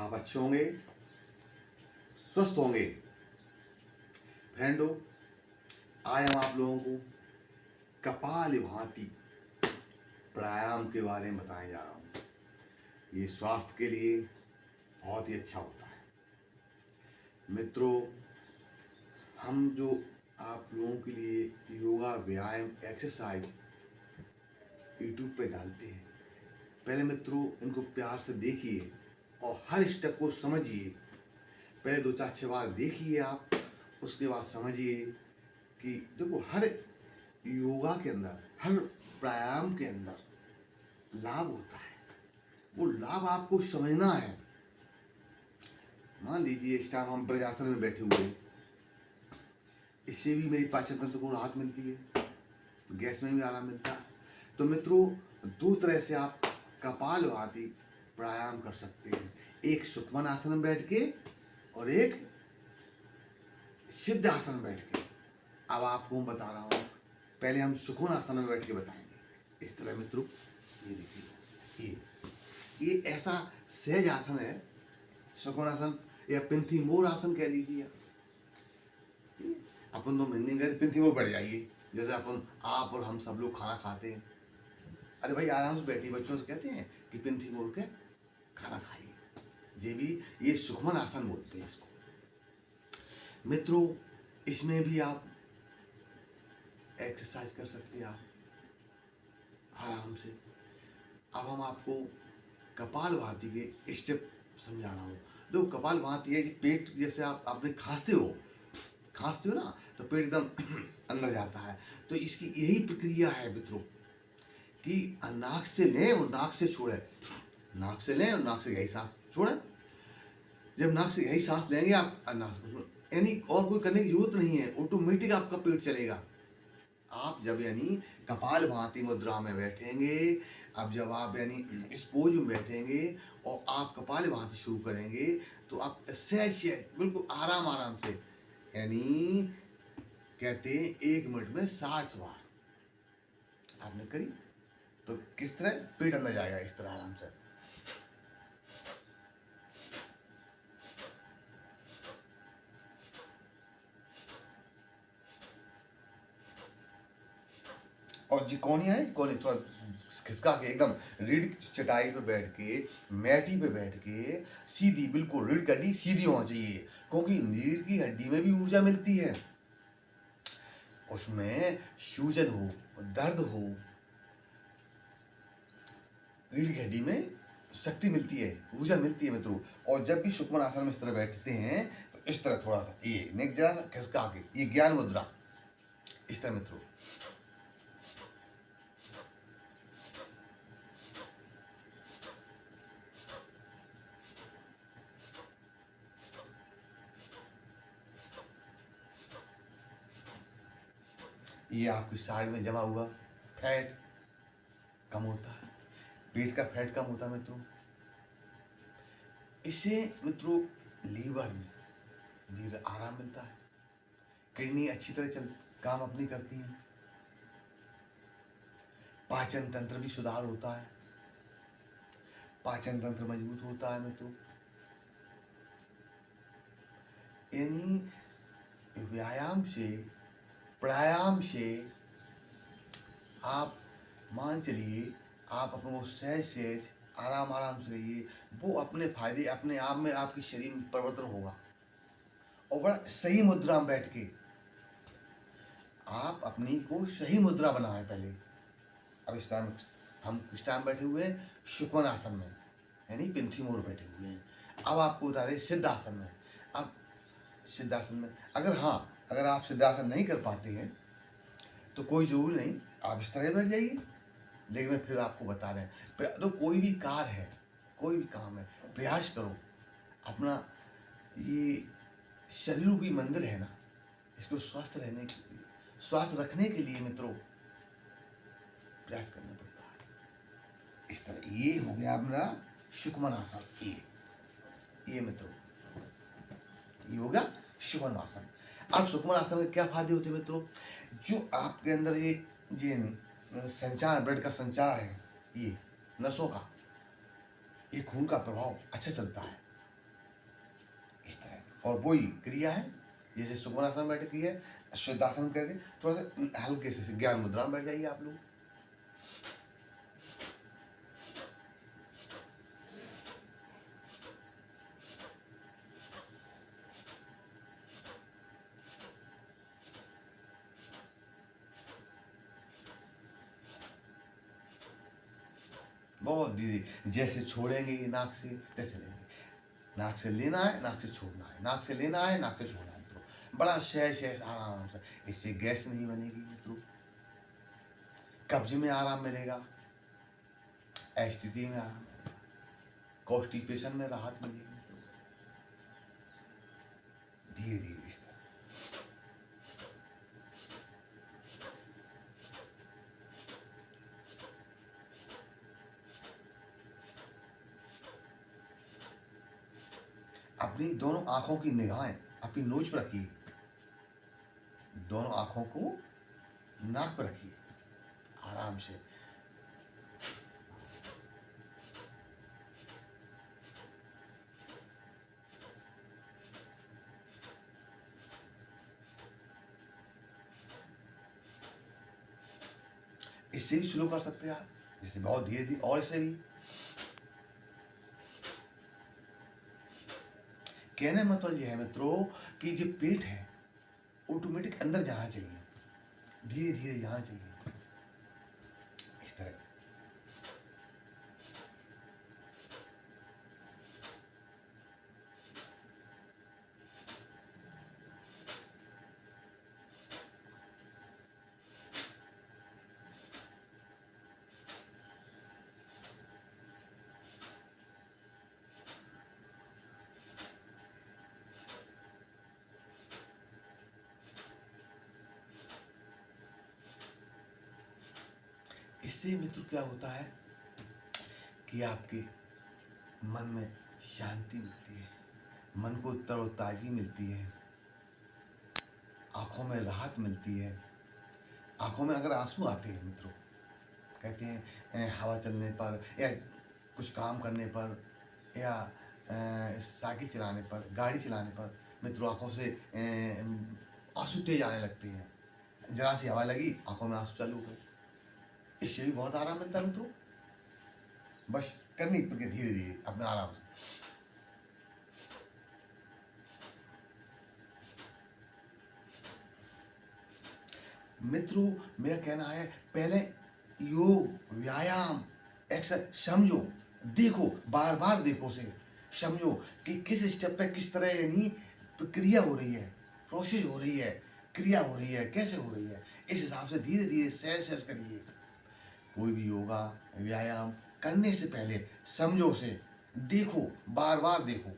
आप अच्छे होंगे, स्वस्थ होंगे। फ्रेंडो, आज हम आप लोगों को कपालभाति प्राणायाम के बारे में बताने जा रहा हूँ। ये स्वास्थ्य के लिए बहुत ही अच्छा होता है। मित्रों, हम जो आप लोगों के लिए योगा, व्यायाम, एक्सरसाइज यूट्यूब पे डालते हैं, पहले मित्रों इनको प्यार से देखिए और हर स्टेप को समझिए। पहले 2-4-6 बार देखिए आप, उसके बाद समझिए कि देखो हर योगा के अंदर, हर प्राणायाम के अंदर लाभ होता है। वो लाभ आपको समझना है। मान लीजिए इस टाइम हम ब्रजासन में बैठे हुए हैं, इससे भी मेरी पाचन तंत्र को राहत मिलती है, गैस में भी आराम मिलता है। तो मित्रों, दो तरह से आप कपालभाति प्राणायाम कर सकते हैं, एक सुखमन आसन में बैठ के और एक सिद्ध आसन में बैठ के। अब आपको मैं बता रहा हूँ, पहले हम सुखमन आसन में बैठ के बताएंगे। इस तरह मित्रों, ये देखिए, ये ऐसा सहज आसन है, सुखमन आसन या पिंथी मोर आसन कह लीजिए। अपन तो हिंदी में पिंथी मोर बैठ जाइए, जैसे अपन आप और हम सब लोग खाना खाते हैं। अरे भाई आराम से बैठिए, बच्चों से कहते हैं कि पिंथी मोड़ के खाना खाइए। ये सुखमन आसन बोलते हैं इसको। मित्रों, इसमें भी आप एक्सरसाइज कर सकते हैं आप आराम से। अब हम आपको कपालभाति के स्टेप समझा रहा हूँ। देखो कपालभाति है कि पेट जैसे आपने खांसते हो ना, तो पेट एकदम अंदर जाता है। तो इसकी यही प्रक्रिया है मित्रों कि नाक से लें और नाक से छोड़ें, नाक से लें और नाक से यही सांस छोड़ें। जब नाक से यही सांस लेंगे आप, नाक से छोड़ें, यानी और कोई करने की जरूरत नहीं है, ऑटोमेटिक आपका पेट चलेगा। आप जब यानी कपालभाति मुद्रा में बैठेंगे, अब जब आप यानी इस पोज में बैठेंगे और आप कपालभाति शुरू करेंगे, तो आप सहज बिल्कुल आराम से, यानी कहते हैं 1 मिनट में 60 बार आपने करी, तो किस तरह पेट अंदर जाएगा, इस तरह आराम से। और जी कौन है, कौन थोड़ा खिसका के एकदम रीढ़ की चटाई पे बैठ के, मैटी पे बैठ के सीधी, बिल्कुल रीढ़ की हड्डी सीधी होनी चाहिए, क्योंकि रीढ़ की हड्डी में भी ऊर्जा मिलती है। उसमें सूजन हो, दर्द हो, रीढ़ की हड्डी में शक्ति मिलती है, ऊर्जा मिलती है मित्रों। और जब भी सुखमन आसन में इस तरह बैठते हैं, तो इस तरह थोड़ा सा ये नेक जरा खिसका के, ये ज्ञान मुद्रा, इस तरह मित्रों। ये आपकी साइड में जमा हुआ फैट कम होता है, पेट का फैट कम होता है मित्रों। इससे मित्रों लीवर में भी आराम मिलता है, किडनी अच्छी तरह काम अपनी करती है, पाचन तंत्र भी सुधार होता है, पाचन तंत्र मजबूत होता है मित्रों। यानी व्यायाम से, प्राणायाम से आप मान चलिए, आप अपने को सहज आराम से रहिए, वो अपने फायदे अपने आप में आपके शरीर में परिवर्तन होगा। और बड़ा सही मुद्रा में बैठ के आप अपनी को सही मुद्रा बनाएं पहले। अब इस टाइम हम इस टाइम बैठे हुए हैं सुखमन आसन में, यानी पिंथी मोर बैठे हुए हैं। अब आपको बता दें सिद्धासन में। अब सिद्धासन में अगर आप सिद्धासन नहीं कर पाते हैं तो कोई जरूरी नहीं, आप इस तरह बैठ जाइए। लेकिन मैं फिर आपको बता रहे हैं, तो कोई भी कार्य है, कोई भी काम है, प्रयास करो अपना ये शरीर रूपी मंदिर है ना, इसको स्वस्थ रखने के लिए मित्रों प्रयास करना पड़ता है। इस तरह ये हो गया अपना सुखमन आसन। ये मित्रों ये होगा सुखमन आसन। अब सुखमन आसन के क्या फायदे होते हैं मित्रों? जो आपके अंदर ये संचार, ब्लड का संचार है, ये नसों का, ये खून का प्रभाव अच्छा चलता है। इस तरह। और वही क्रिया है, जैसे सुखमनासन बैठ की है, शुद्धासन करके थोड़ा सा हल्के से ज्ञान मुद्रा में बैठ जाइए आप लोग। बहुत धीरे, जैसे छोड़ेंगे नाक से तैसे लेंगे। नाक से लेना है, नाक से छोड़ना है, नाक से लेना है, नाक से छोड़ना है मित्रों। बड़ा सहज सहज आराम से। इससे गैस नहीं बनेगी मित्रों, कब्ज में आराम मिलेगा, एसिडिटी में आराम मिलेगा, कॉन्स्टिपेशन में राहत मिलेगी मित्रों। धीरे धीरे इस तरह। अपनी दोनों आंखों की निगाहें अपनी नोज पर रखिए, दोनों आंखों को नाक पर रखिए आराम से। इससे भी शुरू कर सकते हैं आप, जैसे बहुत धीरे धीरे, और इससे भी। कहने मतलब यह है मित्रों कि जो पेट है ऑटोमेटिक अंदर जाना चाहिए, धीरे धीरे जाना चाहिए इस तरह। इससे मित्र क्या होता है कि आपके मन में शांति मिलती है, मन को तरोताजगी मिलती है, आंखों में राहत मिलती है। आंखों में अगर आंसू आते हैं मित्रों, कहते हैं हवा चलने पर या कुछ काम करने पर या साइकिल चलाने पर, गाड़ी चलाने पर मित्रों आंखों से आंसू तेज आने लगते हैं। जरा सी हवा लगी, आंखों में आंसू चालू हो गए। इससे भी बहुत आराम मिलता है मित्रों। बस करनी पड़ेगी धीरे धीरे अपने आराम से। मित्रों मेरा कहना है, पहले योग व्यायाम एक्सरसाइज समझो, देखो, बार बार देखो, से समझो कि किस स्टेप पे किस तरह यानी प्रक्रिया हो रही है, प्रोसेस हो रही है, क्रिया हो रही है, कैसे हो रही है। इस हिसाब से धीरे धीरे सहज सहज करिए। कोई भी योगा व्यायाम करने से पहले समझो, से देखो, बार बार देखो।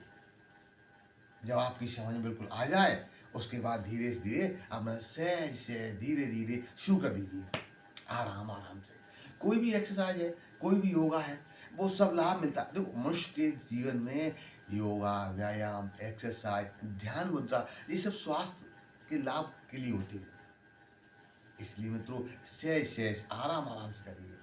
जब आपकी समझ में बिल्कुल आ जाए, उसके बाद धीरे धीरे अपना सहज से धीरे धीरे शुरू कर दीजिए आराम आराम से। कोई भी एक्सरसाइज है, कोई भी योगा है, वो सब लाभ मिलता है। देखो मनुष्य के जीवन में योगा व्यायाम एक्सरसाइज ध्यान मुद्रा ये सब स्वास्थ्य के लाभ के लिए होते हैं। इसलिए मित्रों सहज सहज आराम आराम से करिए।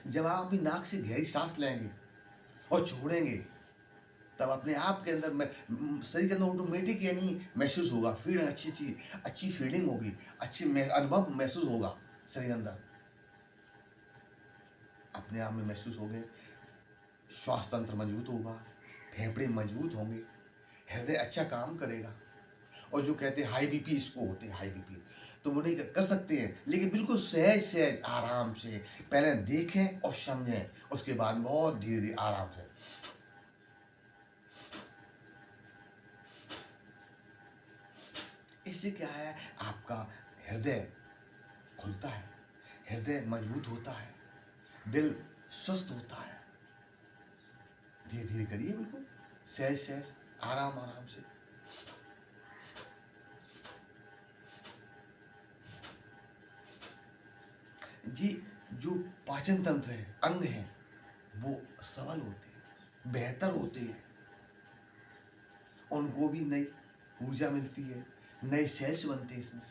जब आप अपनी नाक से गहरी सांस लेंगे और छोड़ेंगे, तब अपने आप के अंदर में शरीर के अंदर ऑटोमेटिक यानी महसूस होगा, फीलिंग अच्छी फीलिंग होगी, अनुभव महसूस होगा शरीर अंदर, अपने आप में महसूस हो गए। श्वास तंत्र मजबूत होगा, फेफड़े मजबूत होंगे, हृदय अच्छा काम करेगा। और जो कहते हैं हाई बीपी, इसको होते हैं हाई बीपी, तो वो नहीं कर सकते हैं, लेकिन बिल्कुल सहज सहज आराम से पहले देखें और समझें, उसके बाद बहुत धीरे धीरे आराम से। इससे क्या है, आपका हृदय खुलता है, हृदय मजबूत होता है, दिल स्वस्थ होता है। धीरे धीरे करिए, बिल्कुल सहज सहज आराम आराम से। जी, जो पाचन तंत्र है, अंग है, वो सबल होते हैं, बेहतर होते हैं, उनको भी नहीं ऊर्जा मिलती है, नए सेल्स बनते हैं इसमें।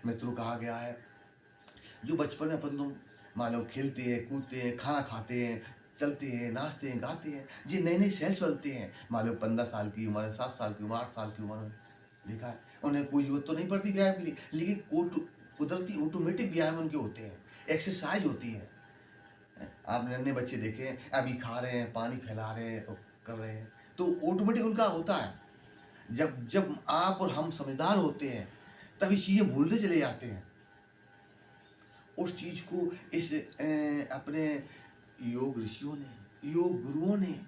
मित्रों, कहा गया है जो बचपन में अपन लोग मान लो खेलते हैं, कूदते हैं, खाना खाते हैं, चलते हैं, नाचते हैं, गाते हैं, जी नए नए सेल्स बनते हैं। मान लो 15 साल की उम्र, 7 साल की उम्र, 8 साल की उम्र में देखा है, उन्हें कोई जरूरत तो नहीं पड़ती व्यायाम के लिए, लेकिन कुदरती ऑटोमेटिक व्यायाम उनके होते हैं, एक्सरसाइज होती है। आपने नन्हे बच्चे देखे हैं, अभी खा रहे हैं, पानी फैला रहे हैं, कर रहे हैं, तो ऑटोमेटिक उनका होता है। जब जब आप और हम समझदार होते हैं, तभी चीज़ें भूलते चले जाते हैं। उस चीज़ को इस अपने योग ऋषियों ने, योग गुरुओं ने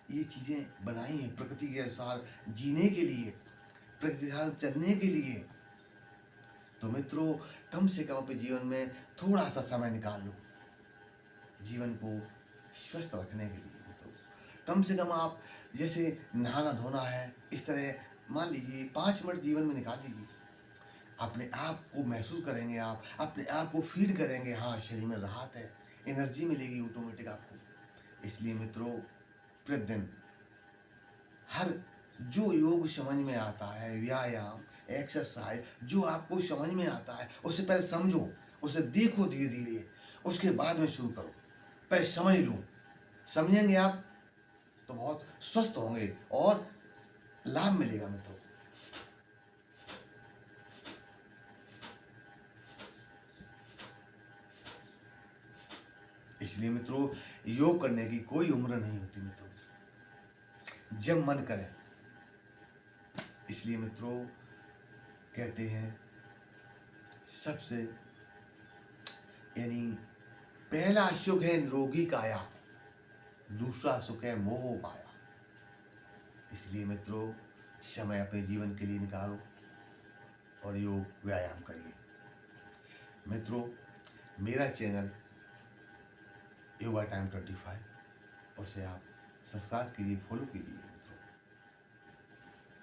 ये चीज़ें बनाई हैं प्रकृति के अनुसार जीने के लिए, प्रकृति के साथ चलने के लिए। तो मित्रों, कम से कम अपने जीवन में थोड़ा सा समय निकाल लो जीवन को स्वस्थ रखने के लिए। मित्रों, कम से कम आप जैसे नहाना धोना है, इस तरह मान लीजिए 5 मिनट जीवन में निकाल लीजिए। अपने आप को महसूस करेंगे, आप अपने आप को फील करेंगे, हाँ शरीर में राहत है, एनर्जी मिलेगी ऑटोमेटिक आपको। इसलिए मित्रों, प्रतिदिन हर जो योग समझ में आता है, व्यायाम, एक्सरसाइज जो आपको समझ में आता है, उससे पहले समझो, उसे देखो धीरे धीरे, उसके बाद में शुरू करो। पहले समझ लो, समझेंगे आप तो बहुत स्वस्थ होंगे और लाभ मिलेगा मित्रों। इसलिए मित्रों, योग करने की कोई उम्र नहीं होती मित्रों, जब मन करे। इसलिए मित्रों, कहते हैं सबसे यानी पहला सुख है निरोगी काया, दूसरा सुख है मोह माया। इसलिए मित्रों, समय अपने जीवन के लिए निकालो और योग व्यायाम करिए। मित्रों, मेरा चैनल योगा टाइम 25, उसे आप सब्सक्राइब कीजिए, फॉलो कीजिए मित्रों।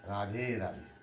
राधे राधे।